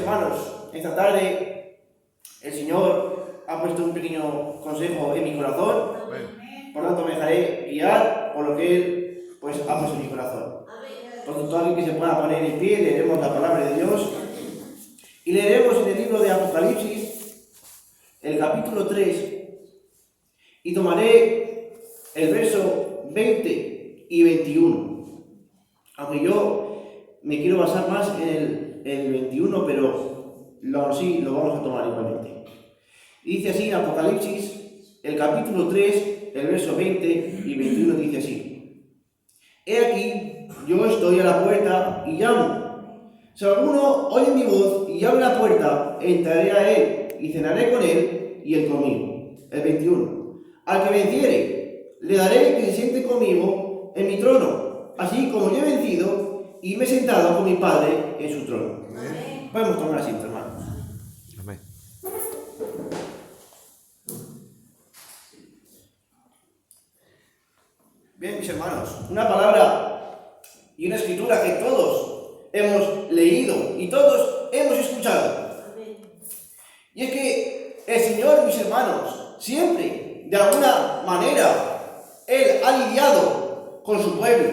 hermanos, esta tarde el Señor ha puesto un pequeño consejo en mi corazón. Por tanto, me dejaré guiar por lo que Él ha puesto en mi corazón. Por tanto, alguien que se pueda poner en pie, leeremos la palabra de Dios y leeremos en el libro de Apocalipsis, el capítulo 3, y tomaré el verso 20 y 21. Aunque yo me quiero basar más en el 21, pero sí, lo vamos a tomar igualmente. Y dice así en Apocalipsis, el capítulo 3, el verso 20 y 21 dice así: He aquí, yo estoy a la puerta y llamo. Si alguno oye mi voz y abre la puerta, entraré a él y cenaré con él y él conmigo. El 21. Al que venciere, le daré que se siente conmigo en mi trono, así como yo he vencido y me he sentado con mi Padre en su trono. Amén. Podemos tomar asiento, hermanos. Amén. Bien, mis hermanos, una palabra y una escritura que todos hemos leído y todos hemos escuchado. Y es que el Señor, mis hermanos, siempre, de alguna manera, Él ha lidiado con su pueblo.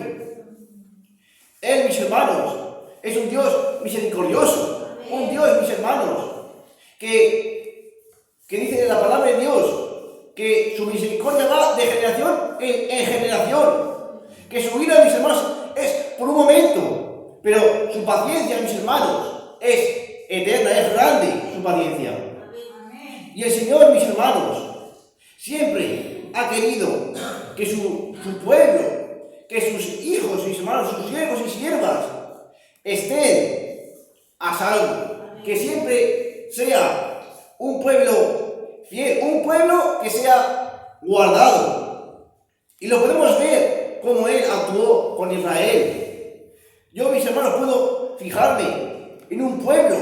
Él, mis hermanos, es un Dios misericordioso, un Dios, mis hermanos, que dice en la palabra de Dios que su misericordia va de generación en generación, que su ira, mis hermanos, es por un momento, pero su paciencia, mis hermanos, es eterna, es grande su paciencia. Y el Señor, mis hermanos, siempre ha querido que su pueblo, que sus hijos, mis hermanos, sus siervos y siervas estén a salvo, que siempre sea un pueblo fiel, un pueblo que sea guardado. Y lo podemos ver como Él actuó con Israel. Yo, mis hermanos, puedo fijarme en un pueblo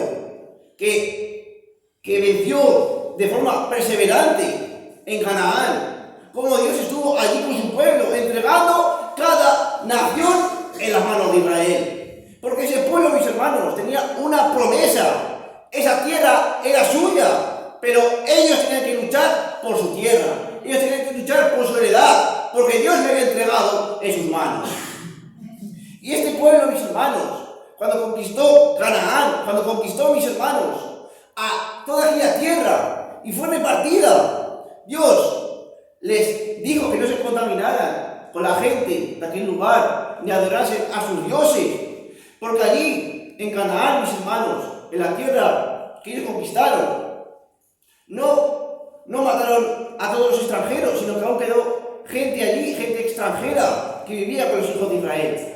que venció de forma perseverante en Canaán, como Dios estuvo allí con su pueblo, entregando cada nación en las manos de Israel. Porque ese pueblo, mis hermanos, tenía una promesa. Esa tierra era suya, pero ellos tenían que luchar por su tierra. Ellos tenían que luchar por su heredad, porque Dios le había entregado en sus manos. Y este pueblo, mis hermanos, cuando conquistó Canaán, cuando conquistó, mis hermanos, a toda aquella tierra y fue repartida, Dios les dijo que no se contaminaran con la gente de aquel lugar, ni adorasen a sus dioses, porque allí, en Canaán, mis hermanos, en la tierra que ellos conquistaron, no mataron a todos los extranjeros, sino que aún quedó gente allí, gente extranjera, que vivía con los hijos de Israel.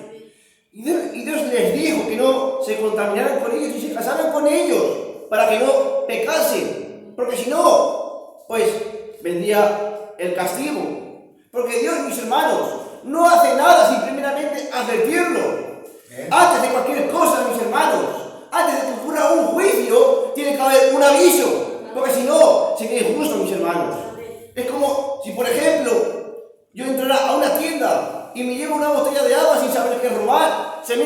Y Dios les dijo que no se contaminaran con ellos y se casaran con ellos, para que no pecasen, porque si no, pues vendría el castigo. Porque Dios, mis hermanos, no hace nada sin primeramente advertirlo. Antes de cualquier cosa, mis hermanos, antes de que ocurra un juicio, tiene que haber un aviso, porque si no, sería injusto, mis hermanos. Es como si, por ejemplo, yo entrara a una tienda y me llevo una botella de agua sin saber qué robar. Si a mí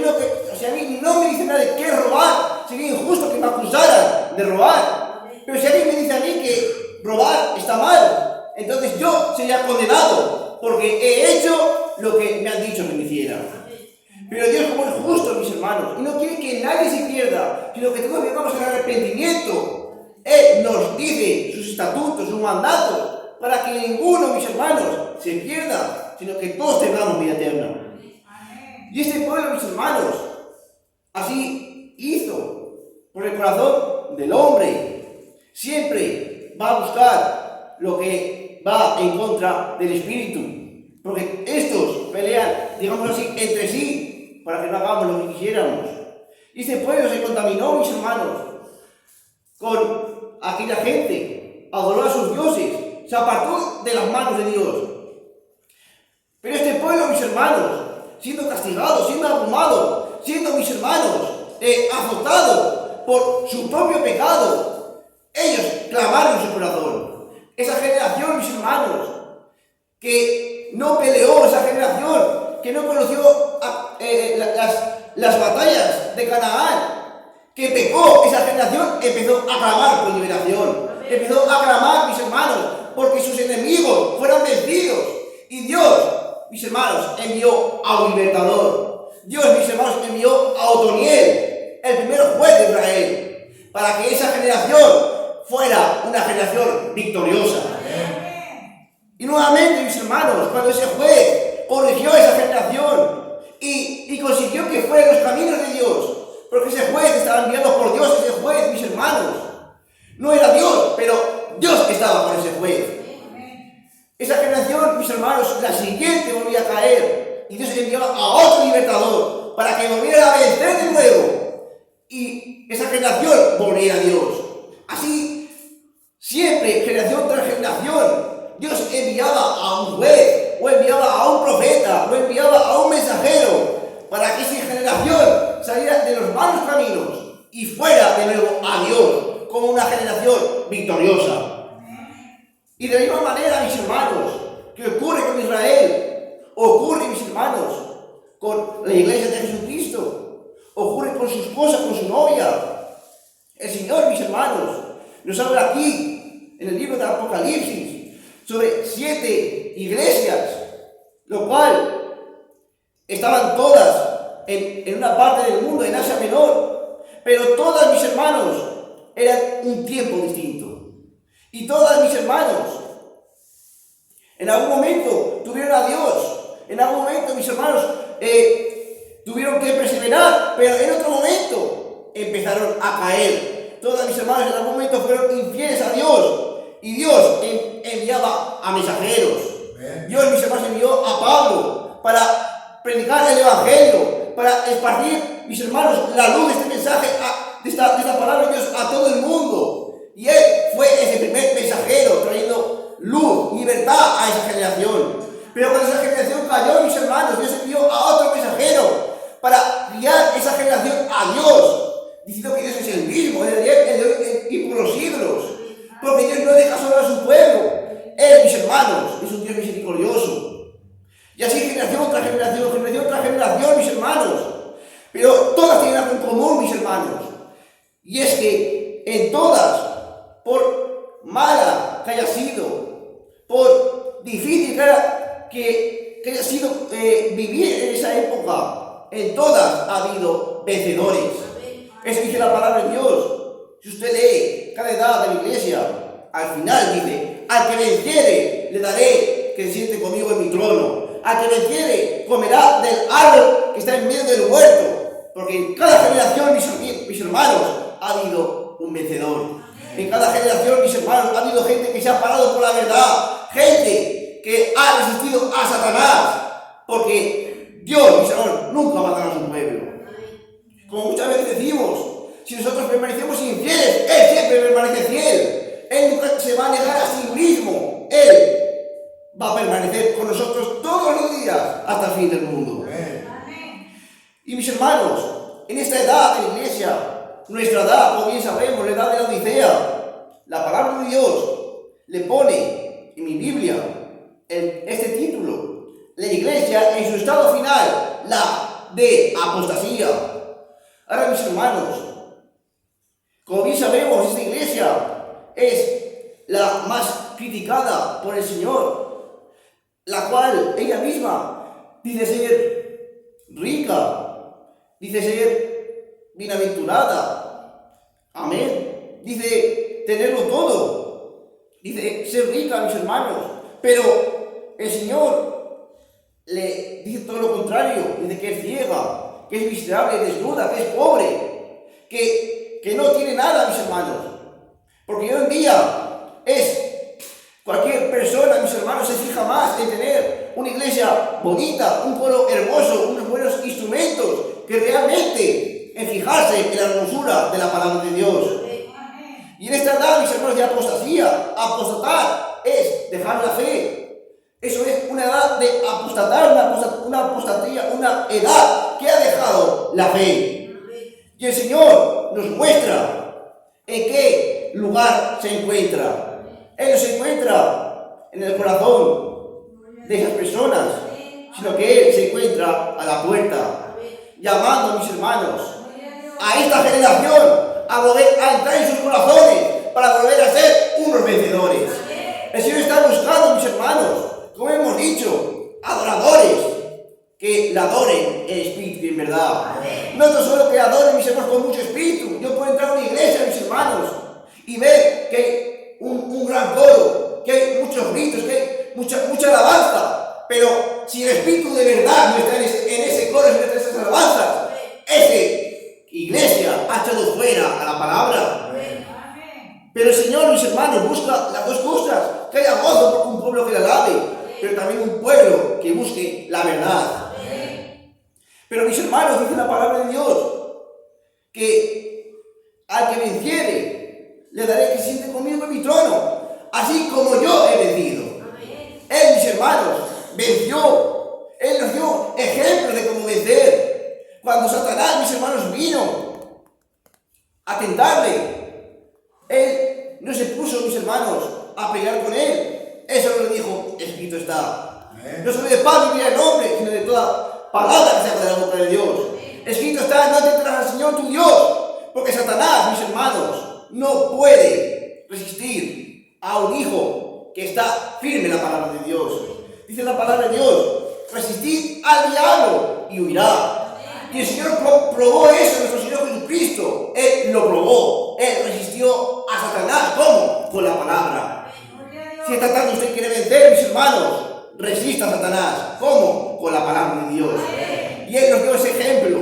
no me dicen nada de qué robar, sería injusto que me acusaran de robar. Pero si alguien me dice a mí que robar está mal, entonces yo sería condenado, porque he hecho lo que me han dicho que me hiciera. Pero Dios, como es justo, mis hermanos, y no quiere que nadie se pierda, sino que todos vengamos al arrepentimiento. Él nos dice sus estatutos, sus mandatos, para que ninguno, mis hermanos, se pierda, sino que todos tengamos vida eterna. Y este pueblo, mis hermanos, así hizo por el corazón del hombre. Siempre va a buscar lo que va en contra del espíritu, porque estos pelean, digamos así, entre sí, para que no hagamos lo que quisiéramos. Y este pueblo se contaminó, mis hermanos, con aquella gente, adoró a sus dioses, se apartó de las manos de Dios. Pero este pueblo, mis hermanos, siendo castigado, siendo abrumado, siendo, mis hermanos, azotado por su propio pecado, ellos clamaron en su corazón. Esa generación, mis hermanos, que no peleó, esa generación que no conoció las batallas de Canaán, que pecó, esa generación empezó a clamar por liberación. Empezó a clamar, mis hermanos, porque sus enemigos fueran vencidos. Y Dios, mis hermanos, envió a un libertador. Dios, mis hermanos, envió a Otoniel, el primer juez de Israel, para que esa generación fuera una generación victoriosa. Y nuevamente, mis hermanos, cuando ese juez corrigió a esa generación y consiguió que fueran los caminos de Dios, porque ese juez estaba enviado por Dios, ese juez, mis hermanos, no era Dios, pero Dios estaba con ese juez. Esa generación, mis hermanos, la siguiente volvía a caer, y Dios enviaba a otro libertador para que volviera a vencer de nuevo, y esa generación volviera a Dios. Así, siempre, generación tras generación, Dios enviaba a un juez, o enviaba a un profeta, o enviaba a un mensajero, para que esa generación saliera de los malos caminos y fuera de nuevo a Dios como una generación victoriosa. Y de la misma manera, mis hermanos, que ocurre con Israel, ocurre, mis hermanos, con la iglesia de Jesucristo, ocurre con su esposa, con su novia. El Señor, mis hermanos, nos habla aquí, en el libro del Apocalipsis, sobre 7 iglesias, lo cual estaban todas en una parte del mundo, en Asia Menor, pero todas, mis hermanos, eran un tiempo distinto. Y todas, mis hermanos, en algún momento tuvieron a Dios, en algún momento, mis hermanos, tuvieron que perseverar, pero en otro momento empezaron a caer. Todas, mis hermanos, en algún momento fueron infieles a Dios, y Dios enviaba a mensajeros. Dios, mis hermanos, envió a Pablo para predicar el Evangelio, para esparcir, mis hermanos, la luz de este mensaje, de esta palabra de Dios a todo el mundo. Y él fue ese primer mensajero, trayendo luz, libertad a esa generación. Pero cuando esa generación cayó, mis hermanos, Dios envió a otro mensajero para guiar esa generación a Dios, diciendo que Dios es el mismo, el de hoy y por los siglos. Porque Dios no deja solo a su pueblo. Él, mis hermanos, es un Dios misericordioso. Y así generación tras generación, generación tras generación, mis hermanos. Pero todas tienen algo en común, mis hermanos. Y es que en todas, por mala que haya sido, por difícil que haya sido vivir en esa época, en todas ha habido vencedores. Eso dice la palabra de Dios. Si usted lee cada edad de la iglesia, al final dice: al que venciere le daré que se siente conmigo en mi trono. Al que venciere comerá del árbol que está en medio del huerto. Porque en cada generación, mis hermanos, ha habido un vencedor. En cada generación, mis hermanos, ha habido gente que se ha parado por la verdad. Gente que ha resistido a Satanás. Porque Dios, mis hermanos, nunca matará a su pueblo. Como muchas veces decimos, si nosotros permanecemos infieles, Él siempre permanece fiel. Él nunca se va a negar a sí mismo. Él va a permanecer con nosotros todos los días hasta el fin del mundo. Y mis hermanos, en esta edad de la iglesia, nuestra edad, como bien sabemos, la edad de la Odisea, la palabra de Dios le pone en mi Biblia este título: la iglesia en su estado final, la de apostasía. Ahora, mis hermanos, como bien sabemos, esta iglesia es la más criticada por el Señor, la cual ella misma dice ser rica, dice ser bienaventurada, amén, dice tenerlo todo, dice ser rica, mis hermanos, pero el Señor le dice todo lo contrario, dice que es ciega, que es miserable, desnuda, que es pobre, que no tiene nada, mis hermanos. Porque hoy en día cualquier persona, mis hermanos, se fija más en tener una iglesia bonita, un coro hermoso, unos buenos instrumentos, que realmente en fijarse en la hermosura de la palabra de Dios. Y en esta edad, mis hermanos, de apostasía, apostatar es dejar la fe. Eso es una edad de apostatar, una apostatía, una edad que ha dejado la fe. Y el Señor nos muestra en qué lugar se encuentra. Él no se encuentra en el corazón de esas personas, sino que Él se encuentra a la puerta, llamando, mis hermanos, a esta generación a volver a entrar en sus corazones, para volver a ser unos vencedores. El Señor está buscando, mis hermanos, como hemos dicho, adoradores que la adoren en espíritu y en verdad. No tan solo que adoren, mis hermanos, con mucho espíritu. Yo puedo entrar a una iglesia, mis hermanos, y ver que hay un gran coro, que hay muchos gritos, que hay mucha alabanza, pero si el espíritu de verdad no está en ese coro, no está en esas alabanzas, esa iglesia ha echado fuera a la palabra. Pero el Señor, mis hermanos, busca las dos cosas: que haya gozo por un pueblo que le alabe, pero también un pueblo que busque la verdad. Pero, mis hermanos, dice la palabra de Dios que al que venciere le daré que se siente conmigo en mi trono, así como yo he vencido. Él, mis hermanos, venció. Él nos dio ejemplos de cómo vencer. Cuando Satanás, mis hermanos, vino a tentarle, él no se puso, mis hermanos, a pelear con él. Eso no le dijo: escrito está. No solo de pan vivir el hombre, sino de toda palabra que salga de la boca de Dios. Escrito está: no tentarás al Señor tu Dios. Porque Satanás, mis hermanos, no puede resistir a un hijo que está firme en la palabra de Dios. Dice la palabra de Dios: resistid al diablo y huirá. Y el Señor probó eso, nuestro Señor Jesucristo. Él lo probó. Él resistió a Satanás. ¿Cómo? Con la palabra. Si esta tarde usted quiere vencer, mis hermanos, resista a Satanás. ¿Cómo? Con la palabra de Dios. Y Él nos dio ese ejemplo.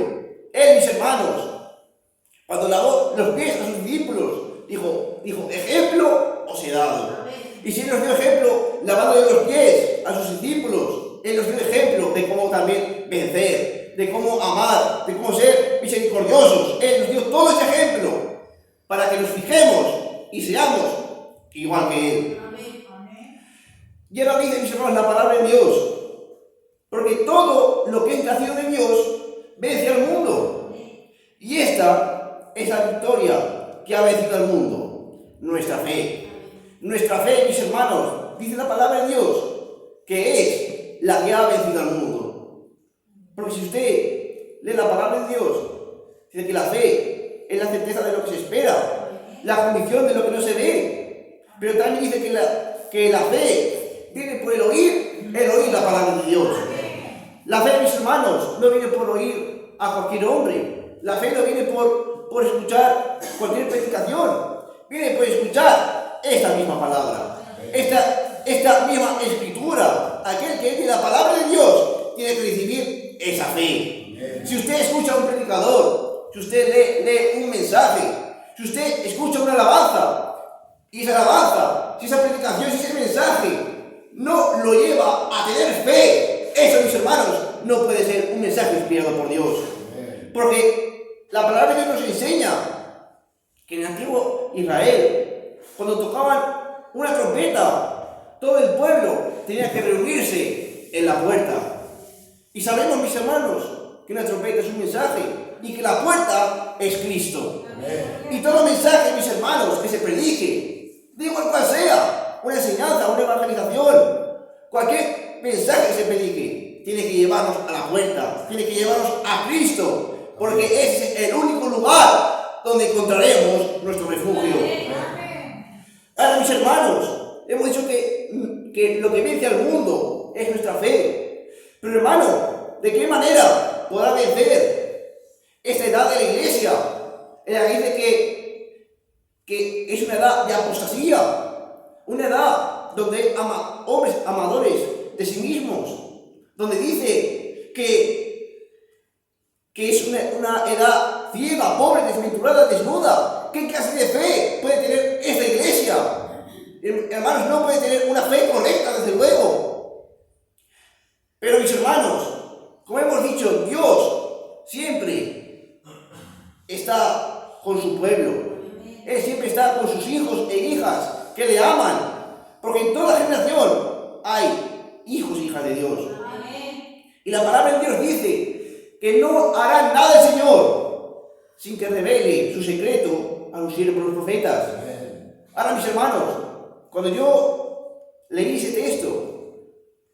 Él, mis hermanos, cuando lavó los pies a sus discípulos, dijo: ejemplo os he dado. Y si Él nos dio ejemplo lavando los pies a sus discípulos, Él nos dio ejemplo de cómo también vencer, de cómo amar, de cómo ser misericordiosos. Él nos dio todo ese ejemplo para que nos fijemos y seamos igual que Él. Y ahora dice, mis hermanos, la palabra de Dios: porque todo lo que es nacido de Dios vence al mundo. Y esta es la victoria que ha vencido al mundo: nuestra fe. Nuestra fe, mis hermanos, dice la palabra de Dios, que es la que ha vencido al mundo. Porque si usted lee la palabra de Dios, dice que la fe es la certeza de lo que se espera, la convicción de lo que no se ve. Pero también dice que la fe viene por el oír la palabra de Dios. La fe, mis hermanos, no viene por oír a cualquier hombre. La fe no viene por escuchar cualquier predicación. Viene por escuchar esta misma palabra, esta misma escritura. Aquel que tiene la palabra de Dios tiene que recibir esa fe. Si usted escucha a un predicador, si usted lee un mensaje, si usted escucha una alabanza, y esa alabanza, si esa predicación, si ese mensaje no lo lleva a tener fe, eso, mis hermanos, no puede ser un mensaje inspirado por Dios. Porque la palabra de Dios nos enseña que en el antiguo Israel, cuando tocaban una trompeta, todo el pueblo tenía que reunirse en la puerta. Y sabemos, mis hermanos, que una trompeta es un mensaje y que la puerta es Cristo. Y todo mensaje, mis hermanos, que se predique, da igual cual sea, una enseñanza, una evangelización, cualquier mensaje que se predique, tiene que llevarnos a la puerta, tiene que llevarnos a Cristo, porque ese es el único lugar donde encontraremos nuestro refugio. Ahora, mis hermanos, hemos dicho que lo que vence al mundo es nuestra fe. Pero, hermano, ¿de qué manera podrá vencer esta edad de la iglesia? Ella dice que es una edad de apostasía, una edad donde hay hombres amadores de sí mismos, donde dice que es una edad ciega, pobre, desventurada, desnuda. ¿Qué clase de fe puede tener esta iglesia? Hermanos, no puede tener una fe correcta, desde luego. Pero, mis hermanos, como hemos dicho, Dios siempre está con su pueblo. Él siempre está con sus hijos e hijas que le aman. Porque en toda generación hay hijos e hijas de Dios. Y la palabra de Dios dice que no hará nada el Señor sin que revele su secreto a los siervos, los profetas. Ahora, mis hermanos, cuando yo leí ese texto,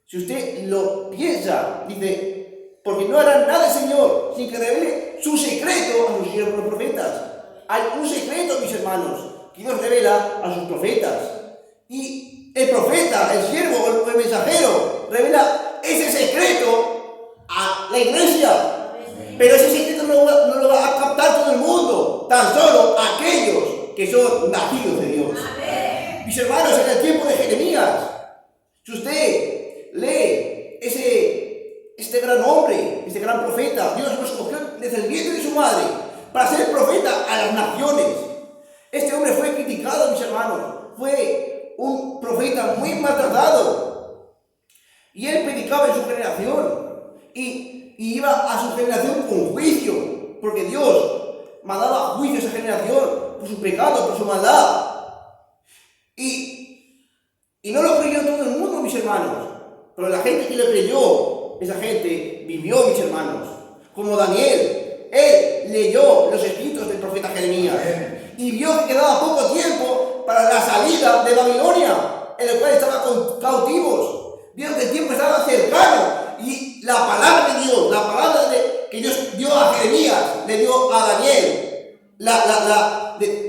si usted lo piensa, dice: porque no hará nada el Señor sin que revele su secreto a los siervos, los profetas. hay un secreto, mis hermanos, que Dios revela a sus profetas. Y el profeta, el siervo o el mensajero revela ese secreto a la iglesia. Pero ese secreto no lo va a captar todo el mundo, tan solo aquellos que son nacidos de Dios. Mis hermanos, en el tiempo de Jeremías, si usted lee este gran hombre, este gran profeta, Dios lo escogió desde el vientre de su madre para ser profeta a las naciones. Este hombre fue criticado, mis hermanos, fue un profeta muy maltratado. Y él predicaba en su generación y iba a su generación con juicio, porque Dios mandaba juicio a esa generación por su pecado, por su maldad. Y no lo creyó todo el mundo, mis hermanos, pero la gente que le creyó, esa gente vivió, mis hermanos, como Daniel. Él leyó los escritos del profeta Jeremías y vio que quedaba poco tiempo para la salida de Babilonia, en el cual estaban cautivos. Vio que el tiempo estaba cercano y la palabra de Dios, la palabra que Dios dio a Jeremías, le dio a Daniel,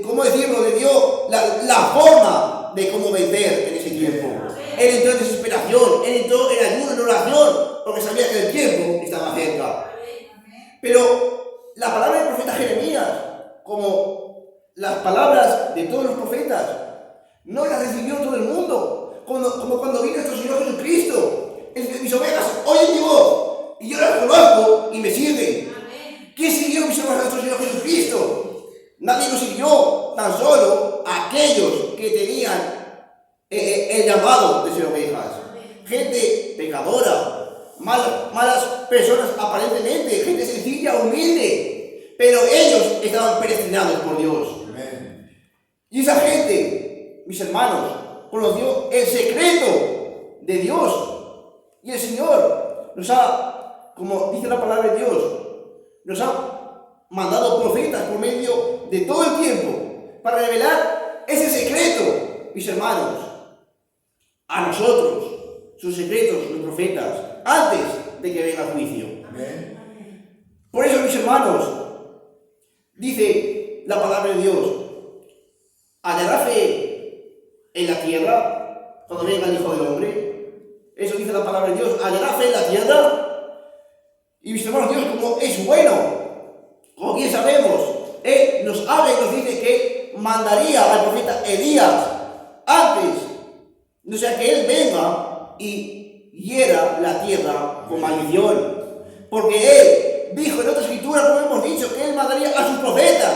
¿cómo decirlo? Le dio la forma de cómo vencer en ese tiempo. Él entró en desesperación, él entró en ayuno, en oración, porque sabía que el tiempo estaba cerca. Pero la palabra del profeta Jeremías, como las palabras de todos los profetas, no las recibió todo el mundo, como cuando vino nuestro Señor Jesucristo. Mis ovejas oyen mi voz y yo las conozco y me siguen. ¿Quién siguió, mis hermanos, a nuestro Señor Jesucristo? Nadie lo siguió, tan solo aquellos que tenían el llamado de ser ovejas. Gente pecadora, malas personas aparentemente, gente sencilla, humilde, pero ellos estaban predestinados por Dios. Y esa gente, mis hermanos, conoció el secreto de Dios. Y el Señor nos ha, como dice la palabra de Dios, nos ha mandado profetas por medio de todo el tiempo para revelar ese secreto, mis hermanos, a nosotros, sus secretos, los profetas, antes de que venga el juicio. Por eso, mis hermanos, dice la palabra de Dios, ¿hallará fe en la tierra cuando venga el Hijo del Hombre? Eso dice la palabra de Dios, ¿hallará fe en la tierra? Y mis hermanos, Dios, como es bueno, como bien sabemos, Él nos habla y nos dice que mandaría al profeta Elías antes, no sea que Él venga y hiera la tierra con maldición. Porque Él dijo en otra escritura, como hemos dicho, que Él mandaría a sus profetas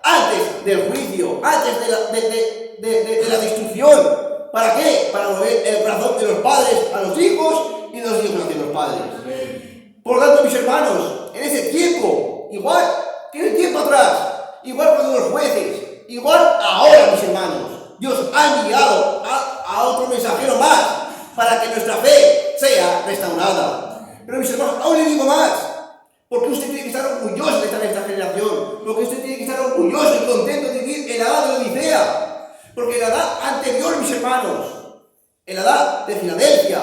antes del juicio, antes de la destrucción. ¿Para qué? Para mover el corazón de los padres a los hijos y de los hijos hacia los padres. Por lo tanto, mis hermanos, en ese tiempo, igual que en el tiempo atrás, igual cuando los jueces, igual ahora, mis hermanos, Dios ha enviado a otro mensajero más para que nuestra fe sea restaurada. Pero mis hermanos, aún le digo más, porque usted tiene que estar orgulloso de estar en esta generación, porque usted tiene que estar orgulloso y contento de vivir en la edad de la Odisea. Porque en la edad anterior, mis hermanos, en la edad de Filadelfia,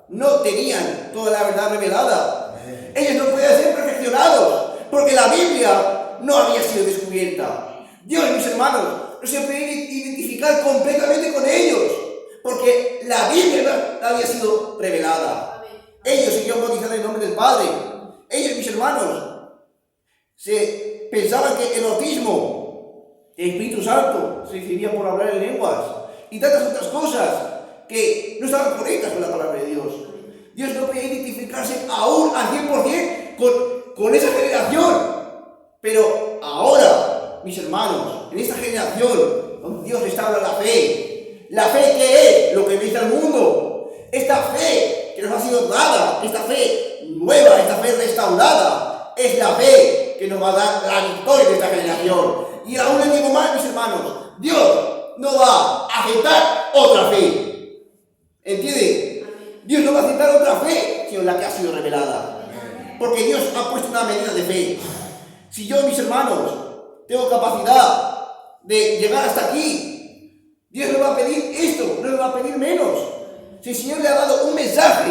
no tenían toda la verdad revelada. Ellos no podían ser perfeccionados, porque la Biblia no había sido descubierta. Dios, mis hermanos, no se podía identificar completamente con ellos, porque la Biblia no había sido revelada. Ellos siguieron bautizando en el nombre del Padre. Ellos, mis hermanos, se pensaban que el bautismo, el Espíritu Santo, se recibía por hablar en lenguas y tantas otras cosas que no estaban conectadas con la palabra de Dios. Dios no podía identificarse aún al 100% con esa generación. Pero ahora, mis hermanos, en esta generación, donde Dios restaura la fe que es lo que bendice al mundo, esta fe que nos ha sido dada, esta fe nueva, esta fe restaurada, es la fe que nos va a dar la victoria de esta generación. Y aún le digo más, mis hermanos, Dios no va a aceptar otra fe. ¿Entienden? Dios no va a aceptar otra fe, sino la que ha sido revelada. Porque Dios ha puesto una medida de fe. Si yo, mis hermanos, tengo capacidad de llegar hasta aquí, Dios no va a pedir esto, no le va a pedir menos. Si el Señor le ha dado un mensaje,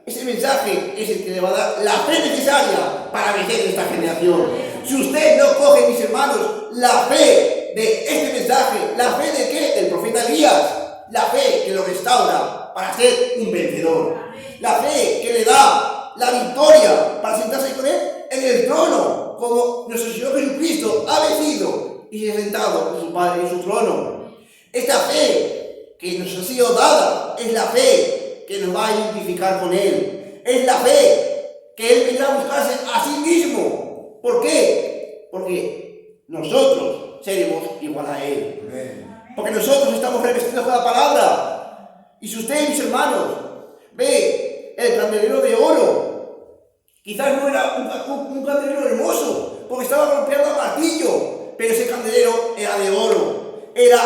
ese mensaje es el que le va a dar la fe necesaria para vencer esta generación. Si usted no coge, mis hermanos, la fe de este mensaje, la fe de qué? Del profeta Elías, la fe que lo restaura para ser un vencedor, la fe que le da la victoria para sentarse con él en el trono, como nuestro Señor Jesucristo ha vencido y se ha sentado con su Padre en su trono. Esta fe que nos ha sido dada es la fe que nos va a identificar con Él. Es la fe que Él vendrá a buscarse a sí mismo. ¿Por qué? Porque nosotros seremos igual a Él. Porque nosotros estamos revestidos con la palabra. Y si usted, mis hermanos, ve el candelero de oro, quizás no era un candelero hermoso, porque estaba golpeando a martillo, pero ese candelero era de oro. Era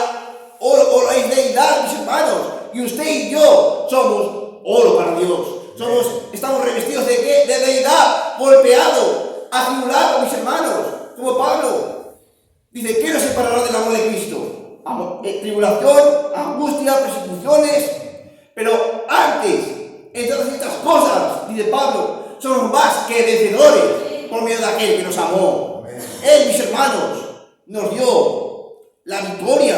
oro es deidad, mis hermanos. Y usted y yo somos oro para Dios. Estamos revestidos de ¿qué? De deidad, golpeado, atribulado, mis hermanos. Como Pablo dice, ¿qué nos separará del amor de Cristo? Tribulación, angustia, persecuciones. Pero antes, en todas estas cosas, dice Pablo, somos más que vencedores por medio de aquel que nos amó. Él, mis hermanos, nos dio la victoria.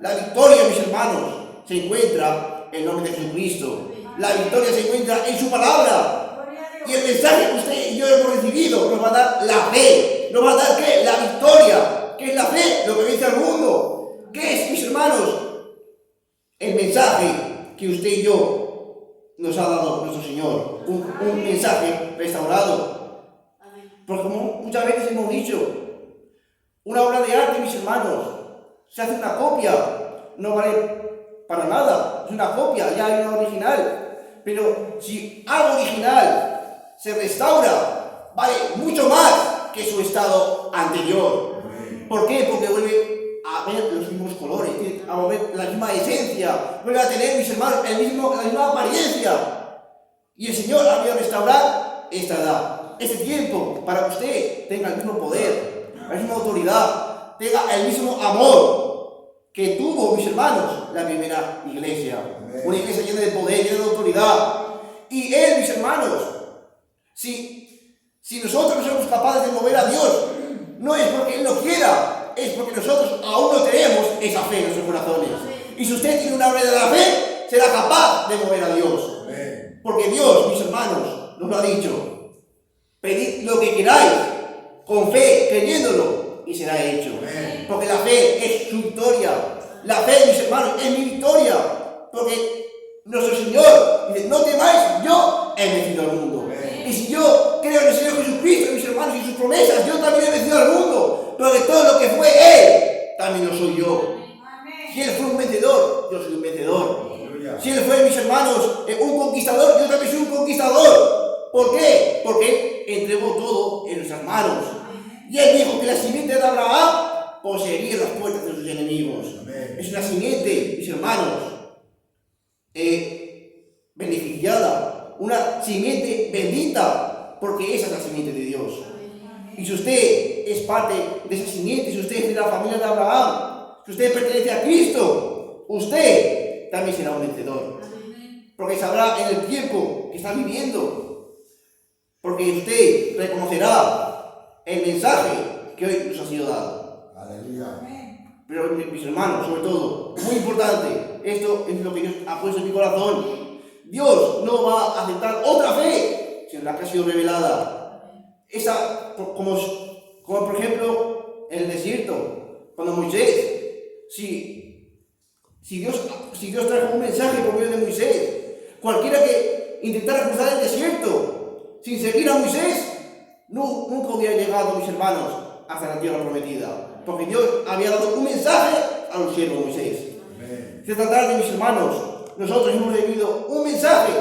La victoria, mis hermanos, se encuentra en el nombre de Jesucristo. La victoria se encuentra en su palabra. Y el mensaje que usted y yo hemos recibido nos va a dar la fe. Nos va a dar ¿qué? La victoria. ¿Qué es la fe? Lo que vence al mundo. ¿Qué es, mis hermanos? El mensaje que usted y yo nos ha dado nuestro Señor. Un mensaje restaurado. Porque como muchas veces hemos dicho, una obra de arte, mis hermanos, se hace una copia, no vale para nada, es una copia, ya hay una original. Pero si algo original se restaura, vale mucho más que su estado anterior. ¿Por qué? Porque vuelve a ver los mismos colores, a ver la misma esencia, vuelve a tener, mis hermanos, la misma apariencia. Y el Señor ha venido a restaurar esta edad, este tiempo, para que usted tenga el mismo poder, la misma autoridad, tenga el mismo amor que tuvo, mis hermanos, la primera iglesia. Una iglesia llena de poder, llena de autoridad. Y Él, mis hermanos, si nosotros no somos capaces de mover a Dios, no es porque Él no quiera, es porque nosotros aún no tenemos esa fe en nuestros corazones. Y si usted tiene una verdadera fe, será capaz de mover a Dios. Porque Dios, mis hermanos, nos lo ha dicho. Pedid lo que queráis, con fe, creyéndolo, y será hecho. Porque la fe es su victoria. La fe, mis hermanos, es mi victoria. Porque nuestro Señor dice, no temáis, yo he vencido al mundo. Y si yo creo en el Señor Jesucristo, mis hermanos, y sus promesas, yo también he vencido al mundo. Porque todo lo que fue Él, también lo soy yo. Si Él fue un vencedor, yo soy un vencedor. Si Él fue, mis hermanos, un conquistador, yo también soy un conquistador. ¿Por qué? Porque Él entregó todo en nuestras manos. Y Él dijo que la simiente de Abraham poseería las puertas de sus enemigos. Es una simiente, mis hermanos, beneficiada, una simiente bendita, porque esa es la simiente de Dios. Y si usted es parte de esa simiente, si usted es de la familia de Abraham, si usted pertenece a Cristo, usted también será un vencedor. Porque sabrá en el tiempo que está viviendo, porque usted reconocerá el mensaje que hoy nos ha sido dado. Aleluya. Pero mis hermanos, sobre todo, muy importante, esto es lo que Dios ha puesto en mi corazón. Dios no va a aceptar otra fe, sino la que ha sido revelada. Esa, como por ejemplo, en el desierto, cuando Moisés, si Dios trajo un mensaje por medio de Moisés, cualquiera que intentara cruzar el desierto sin seguir a Moisés, nunca hubiera llegado, mis hermanos, hasta la tierra prometida. Porque Dios había dado un mensaje a los siervos de Moisés. Esta tarde, mis hermanos, nosotros hemos recibido un mensaje.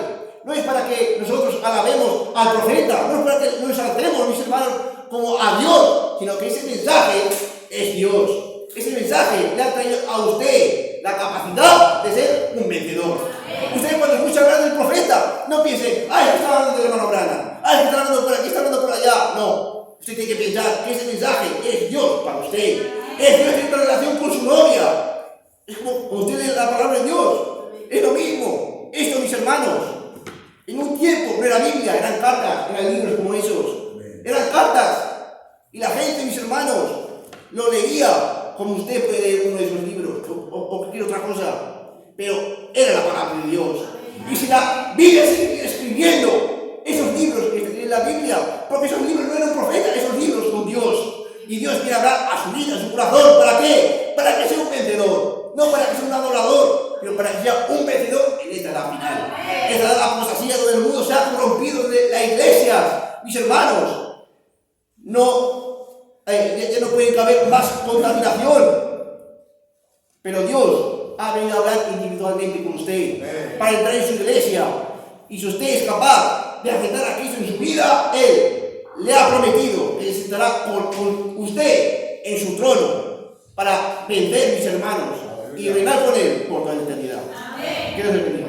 No es para que nosotros alabemos al profeta, no es para que nos exaltemos, mis hermanos, como a Dios, sino que ese mensaje es Dios. Ese mensaje le ha traído a usted la capacidad de ser un vencedor. Usted cuando escucha hablar del profeta, no piense, ay, está hablando del hermano Branham, ay, está hablando por aquí, está hablando por allá. No. Usted tiene que pensar que ese mensaje es Dios para usted. Es Dios en relación con su novia. Es como usted lee la palabra de Dios. Es lo mismo. Esto, mis hermanos, en un tiempo no era Biblia, eran cartas, eran libros como esos. Eran cartas. Y la gente como usted puede leer uno de esos libros o cualquier otra cosa, pero era la palabra de Dios. Y si la Biblia sigue escribiendo esos libros que escriben la Biblia, porque esos libros no eran profetas, esos libros son Dios. Y Dios quiere hablar a su vida, a su corazón. ¿Para qué? Para que sea un vencedor. No para que sea un adorador, pero para que sea un vencedor en esta edad final. Esta edad apostasía donde el mundo se ha corrompido de la iglesia. Mis hermanos, ya no puede caber más contaminación. Pero Dios ha venido a hablar individualmente con usted para entrar en su iglesia. Y si usted es capaz de aceptar a Cristo en su vida, Él le ha prometido que se sentará con usted en su trono para vencer, mis hermanos, y reinar con Él por toda la eternidad. Que Dios le bendiga.